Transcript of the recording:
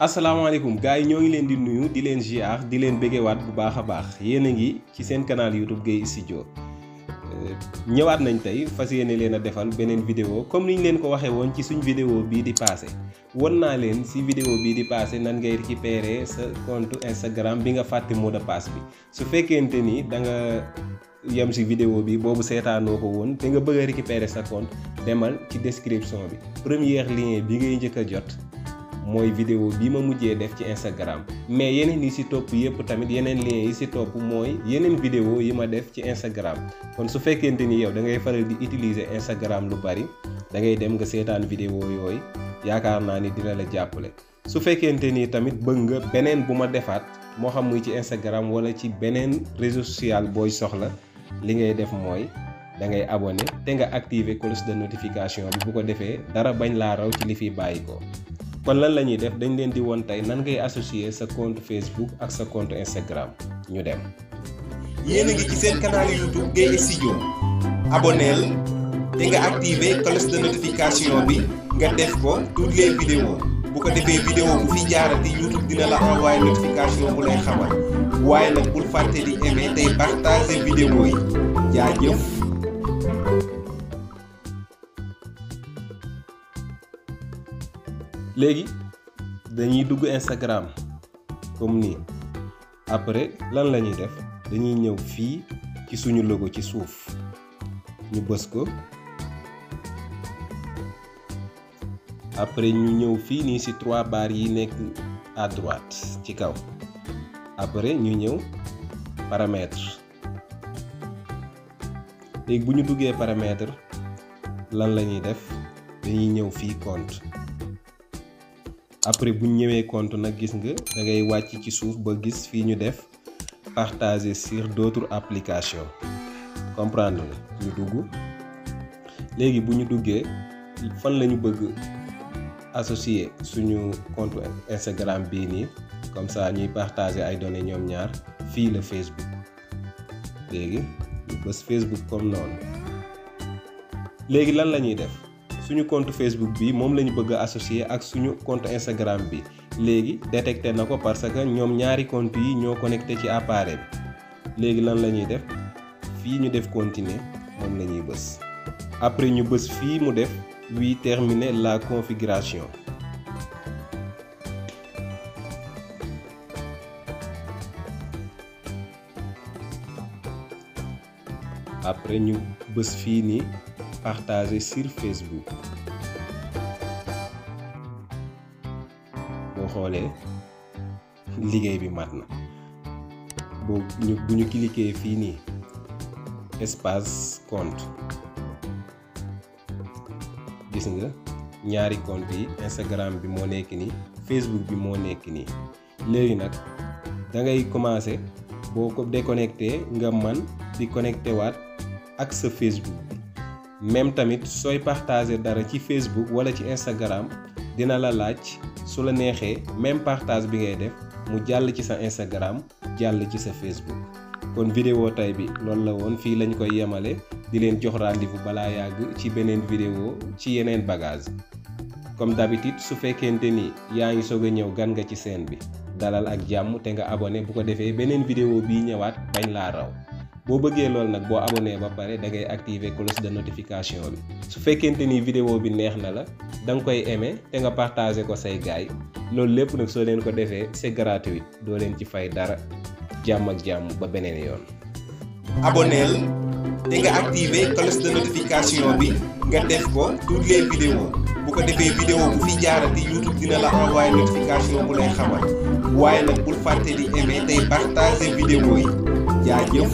asalaamaaleykum gars yi ñoo ngi leen di nuyu di leen ziar di leen bëggewaat bu baax a baax yéen a ngi ci seen canal YouTube Gueye Studio ñëwaat nañ tey fas yéene leen a defal beneen vidéo comme ni ñu leen ko waxee woon ci suñ vidéo bii di passé won naa leen si vidéo bii di passé nan ngay récupérer sa compte Instagram bi nga fàtte mot de passe bi su fekkente ni da nga yem si vidéo bi boobu seetaanoo ko woon te nga bëgg a récupérer sa compte demal ci description bi premier lien bi ngay njëkk a jot mooy vidéo bi ma mujjee def ci Instagram mais yeneen yi ci topp yëpp tamit yeneen lien yi ci topp mooy yeneen vidéo yi ma def ci Instagram kon su fekkente ni yow da ngay faral di utiliser Instagram lu bari da ngay dem nga seetaan vidéo yooyu yaakaar naa ni dina la jàppale su fekkente ni tamit bëgg nga beneen bu ma defaat moo xam muy ci Instagram wala ci beneen réseau social booy soxla li ngay def mooy da ngay abonné te nga activer cloche de notification bi bu ko defee dara bañ laa raw ci li fi bàyyi ko kon lan la ñuy def dañ leen di woon tey nan ngay associer sa compte Facebook ak sa compte Instagram ñu dem. yéen a ngi ci seen canal YouTube Gueye Studio abonneel te nga activer cloche de notification bi nga def ko toutes les vidéos bu ko defee vidéo bu fi jaarati YouTube dina la envoyer notification bu lay xamal waaye nag bul fàtte di aimer tey partager vidéo yi jaajëf. léegi dañuy dugg Instagram comme nii après lan la ñuy def dañuy ñëw fii ci suñu logo ci suuf ñu bës ko après ñu ñëw fii nii ci 3 barres yi nekk à droite ci kaw après ñu ñëw paramètres léegi bu ñu duggee paramètres lan la ñuy def dañuy ñëw fii compte. après bu ñu ñëwee compte nag gis nga da ngay wàcc ci suuf ba gis fii ñu def partager sur d'autres applications comprendre nga ñu dugg léegi bu ñu duggee fan la ñu bëgg associer suñu compte Instagram bii nii comme ça ñuy partager ay données ñoom ñaar fii la Facebook léegi ñu bës Facebook comme noonu léegi lan la ñuy def. suñu compte Facebook bi moom la ñu bëgg a associer ak suñu compte Instagram bi léegi détecté na ko parce que ñoom ñaari compte yi ñoo connecté ci appareil bi léegi lan la ñuy def fii ñu def continuer moom la ñuy bës après ñu bës fii mu def oui terminer la configuration après ñu bës fii nii partager sur Facebook boo xoolee liggéey bi mat na bu ñu cliquer fii nii espace compte gis nga ñaari compte yi Instagram bi moo nekk nii Facebook bi moo nekk nii léegi nag da ngay commencer boo ko déconnecté nga man di connecté waat ak sa Facebook bi même tamit sooy partager dara ci Facebook wala ci Instagram dina la laaj su la neexee même partage bi ngay def mu jàll ci sa Instagram jàll ci sa Facebook kon vidéo tay bi loolu la woon fii lañ koy yemale di leen jox rendez-vous balaa yàgg ci beneen vidéo ci yeneen bagage comme d'habitude su fekkente ni yaa ngi soog a ñëw gan nga ci chaîne bi dalal ak jàmm te nga abonné bu ko defee beneen vidéo bii ñëwaat bañ laa raw boo bëggee loolu nag boo abonné ba pare da ngay activer cloche de notification bi su fekkente ni vidéo bi neex na la da nga koy aimer te nga partager ko say gaay loolu lépp nag soo leen ko defee c'est gratuit doo leen ci fay dara jàmm ak jàmm ba beneen yoon. abonneel te nga activer cloche de notification bi nga def ko toutes les vidéos bu ko defee vidéo bu fi jaarati YouTube dina la envoyer notification bu lay xamal waaye nag bul fàtte di aimer tey partager vidéo yi jaajëf.